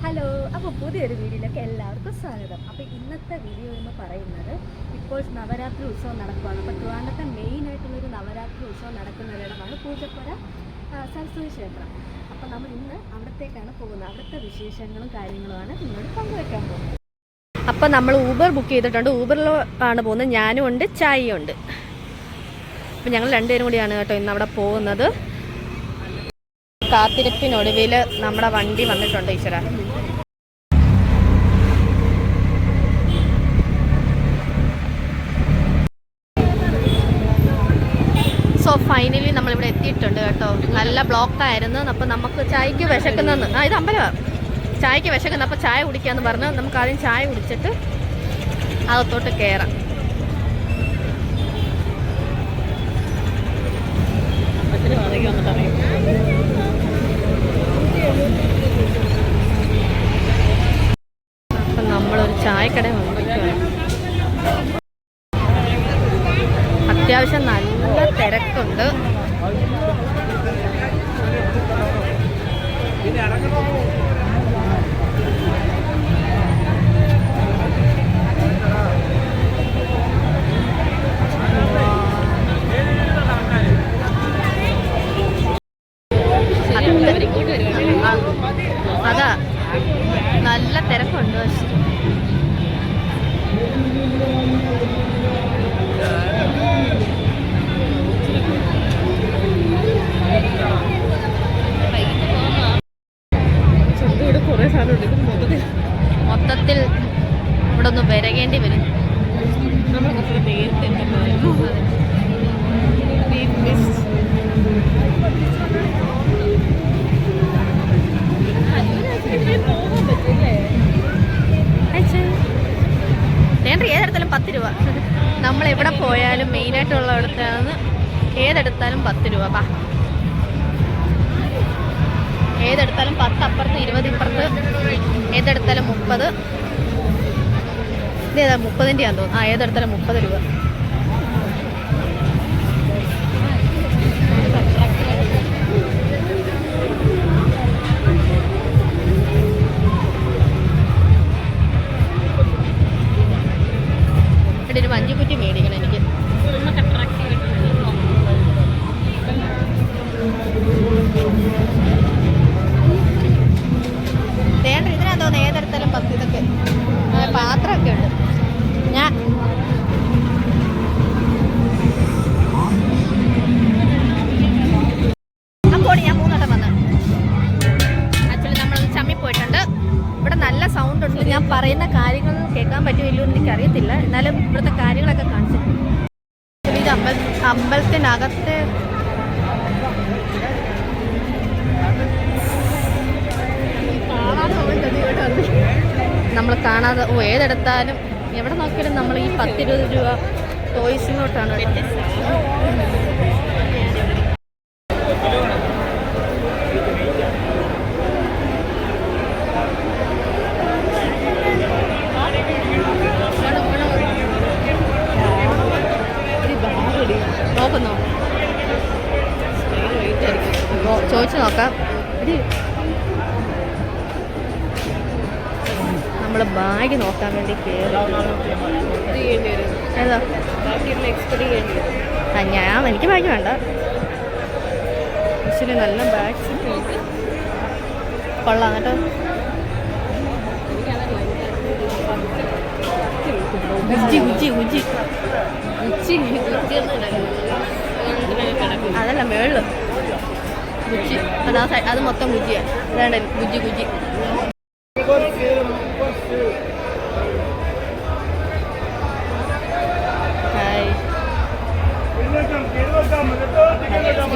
Hello, അപ്പോൾ പുതിയൊരു വീഡിയോയിലേക്ക് എല്ലാവർക്കും സ്വാഗതം. അപ്പോൾ ഇന്നത്തെ വീഡിയോ എന്ന് പറയുന്നത് ഇപ്പോൾ നവരാത്രി ഉത്സവം നടക്കുകയാണ്. അപ്പോൾ ട്രിവാൻഡ്രത്തെ മെയിനായിട്ടുള്ളൊരു നവരാത്രി ഉത്സവം നടക്കുന്ന ഒരിടമാണ് പൂജപ്പുര സരസ്വതി ക്ഷേത്രം. അപ്പോൾ നമ്മൾ ഇന്ന് അവിടത്തേക്കാണ് പോകുന്നത്. അവിടുത്തെ വിശേഷങ്ങളും കാര്യങ്ങളുമാണ് നിങ്ങളോട് പങ്കുവയ്ക്കാൻ പോകുന്നത്. അപ്പോൾ നമ്മൾ ഊബർ ബുക്ക് ചെയ്തിട്ടുണ്ട്. ഊബറിലാണ് പോകുന്നത്. ഞാനും ഉണ്ട്, ചായയും ഉണ്ട്. അപ്പോൾ ഞങ്ങൾ രണ്ടുപേരും കൂടിയാണ് കേട്ടോ ഇന്ന് അവിടെ പോകുന്നത്. കാത്തിരിപ്പിനൊടുവിൽ നമ്മുടെ വണ്ടി വന്നിട്ടുണ്ട്. ഈശ്വര, സോ ഫൈനലി നമ്മളിവിടെ എത്തിയിട്ടുണ്ട് കേട്ടോ. നല്ല ബ്ലോക്കായിരുന്നു. അപ്പോൾ നമുക്ക് ചായക്ക് വിശക്കുന്നെന്ന് ഇത് അമ്പലമാണ്. ചായക്ക് വിശക്കുന്ന അപ്പോൾ ചായ കുടിക്കാമെന്ന് പറഞ്ഞ് നമുക്ക് ആദ്യം ചായ കുടിച്ചിട്ട് അകത്തോട്ട് കയറാം. അപ്പം നമ്മളൊരു ചായക്കട വന്നിരിക്കുകയാണ്. അത്യാവശ്യം നല്ല തിരക്കുണ്ട്. അതാ നല്ല തിരക്കുണ്ട്. പക്ഷെ മൊത്തത്തിൽ ഇവിടെ ഒന്ന് വരകേണ്ടി വരും. ഏതെടുത്താലും 10 രൂപ. നമ്മളെവിടെ പോയാലും മെയിനായിട്ടുള്ള ഇടത്താണ് ഏതെടുത്താലും 10 രൂപ. ഏതെടുത്താലും 10, അപ്പുറത്ത് 20, ഇപ്പുറത്ത് ഏതെടുത്താലും 30. ഇതേതാ 30-ൻ്റെ ആണെന്ന് തോന്നുന്നു. ഏതെടുത്താലും 30 രൂപ. ഇവിടെ ഒരു മഞ്ഞക്കുറ്റി മേടിക്കണം എനിക്ക്. ഇതിനാ തോന്നുന്നു ഏതെടുത്താലും 10. ഇതൊക്കെ പാത്രമൊക്കെ ഉണ്ട്. ഞാൻ അപ്പോൾ ഞാൻ 3 വട്ടം വന്ന് ആക്ച്വലി നമ്മളൊന്ന് ചമ്മി പോയിട്ടുണ്ട്. ഇവിടെ നല്ല സൗണ്ട് ഉണ്ട്. ഞാൻ പറയുന്ന കാര്യങ്ങൾ കേൾക്കാൻ പറ്റുമില്ലോ എന്ന് എനിക്കറിയത്തില്ല. എന്നാലും ഇവിടുത്തെ കാര്യങ്ങളൊക്കെ കാണിച്ചു. ഇത് അമ്പലത്തിനകത്ത് നമ്മൾ കാണാതെ ഏതെടുത്താലും എവിടെ നോക്കിയാലും നമ്മൾ ഈ 10-20 രൂപ ടോയ്സിനോട്ടാണ്. നോക്കുന്നോ? ചോദിച്ചു നോക്കാം. നമ്മൾ ബാഗ് നോക്കാൻ വേണ്ടി ഏതാ എനിക്ക് ബാഗ് വേണ്ട. ആക്ച്വലി നല്ല ബാഗ്സ് കൊള്ളാം കേട്ടോ. അതല്ല മേളില് ഗുജി. അത് മൊത്തം ഗുജിയാ. വേണ്ട ഗുജി.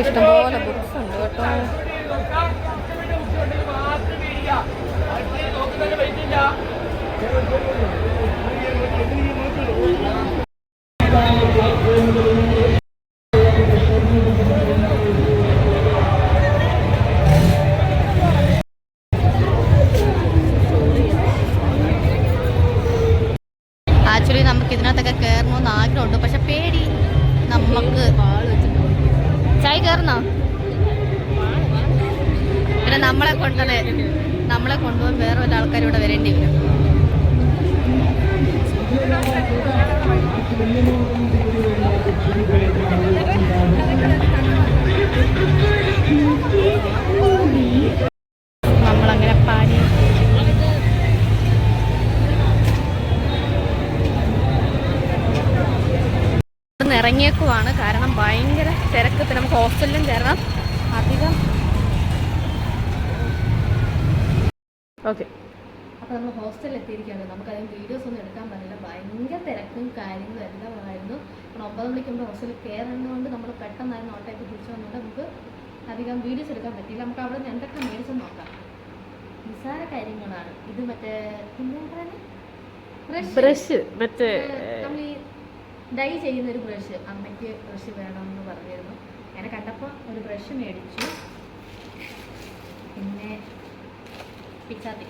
ഇഷ്ടംപോലെ ബുക്സ് ഉണ്ട് കേട്ടോ. ആക്ച്വലി നമുക്ക് ഇതിനകത്തൊക്കെ കയറണമെന്ന് ആഗ്രഹമുണ്ട്. പക്ഷെ പേടി. നമുക്ക് ചായ കയറുന്നോ? പിന്നെ നമ്മളെ കൊണ്ടത് നമ്മളെ കൊണ്ടുപോകാൻ വേറെ ഒരാൾക്കാരിവിടെ വരേണ്ടി വരും. നമ്മളങ്ങനെ പാടി ഇറങ്ങിയേക്കുവാണ്. കാരണം ഭയങ്കര തിരക്ക്. നമുക്ക് ഹോസ്റ്റലിലും കയറണം. അധികം ഓക്കെ. അപ്പോൾ നമ്മൾ ഹോസ്റ്റലിൽ എത്തിയിരിക്കുകയാണ്. നമുക്കതിന് വീഡിയോസ് ഒന്നും എടുക്കാൻ പറ്റില്ല. ഭയങ്കര തിരക്കും കാര്യങ്ങളും എല്ലാം ആയിരുന്നു. അപ്പോൾ 9 മണിക്ക് മുമ്പ് ഹോസ്റ്റലിൽ കയറുന്നതുകൊണ്ട് നമ്മൾ പെട്ടെന്നായിരുന്നു ഓട്ടോയ്ക്ക് തിരിച്ചു വന്നുകൊണ്ട് നമുക്ക് അധികം വീഡിയോസ് എടുക്കാൻ പറ്റില്ല. നമുക്ക് അവിടെ നിന്ന് എന്തൊക്കെ മേടിച്ചെന്ന് നോക്കാം. നിസ്സാര കാര്യങ്ങളാണ് ഇത്. മറ്റേ ബ്രഷ്, മറ്റേ നമ്മൾ ഈ ഡൈ ചെയ്യുന്നൊരു ബ്രഷ്. അമ്മയ്ക്ക് ബ്രഷ് വേണമെന്ന് പറഞ്ഞിരുന്നു. അങ്ങനെ കണ്ടപ്പോൾ ഒരു ബ്രഷ് മേടിച്ചു. പിന്നെ പിച്ചാത്തി.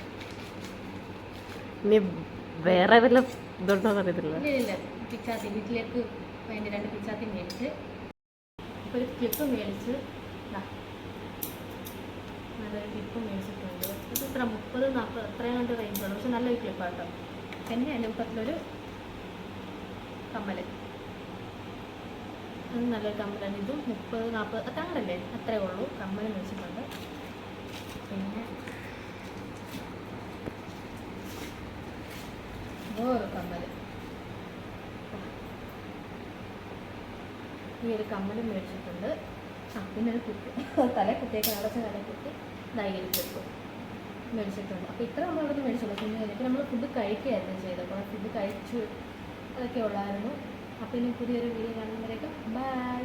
വേറെ വല്ല ഇതുണ്ടോ അറിയത്തില്ല. ഇല്ല, പിച്ചാത്തി വീട്ടിലേക്ക് വേണ്ടി 2 പിച്ചാത്തി മേടിച്ച്, ഒരു ക്ലിപ്പ് മേടിച്ച്, നല്ലൊരു ക്ലിപ്പ് മേടിച്ചിട്ടുണ്ട്. ഇത് ഇത്ര 30-40 അത്രയും കണ്ട് റേഞ്ചുള്ളൂ. പക്ഷെ നല്ലൊരു ക്ലിപ്പാട്ടോ. പിന്നെ എൻ്റെ കൂട്ടത്തിലൊരു കമ്മൽ. അത് നല്ലൊരു കമ്മലാണ്. ഇതും 30-40 അത്രങ്ങടല്ലേ, അത്രേ ഉള്ളൂ. കമ്മൽ മേടിച്ചിട്ടുണ്ട്. പിന്നെ വേറൊരു കമ്മൽ, ഈ ഒരു കമ്മലും മേടിച്ചിട്ടുണ്ട്. പിന്നെ ഒരു കുത്തി, തലക്കുത്തിയൊക്കെ അടച്ച തലക്കുത്തി ധൈര്യം വെക്കും മേടിച്ചിട്ടുണ്ട്. അപ്പോൾ ഇത്ര നമ്മൾ ഇവിടെ മേടിച്ചുള്ളൂ. പിന്നെ എനിക്ക് നമ്മൾ ഫുഡ് കഴിക്കുകയായിരുന്നു ചെയ്തത്. അപ്പോൾ ഫുഡ് കഴിച്ചു, അതൊക്കെ ഉള്ളായിരുന്നു. അപ്പോൾ ഇനി പുതിയൊരു വീഡിയോ കാണുന്നവരേക്കും ബൈ.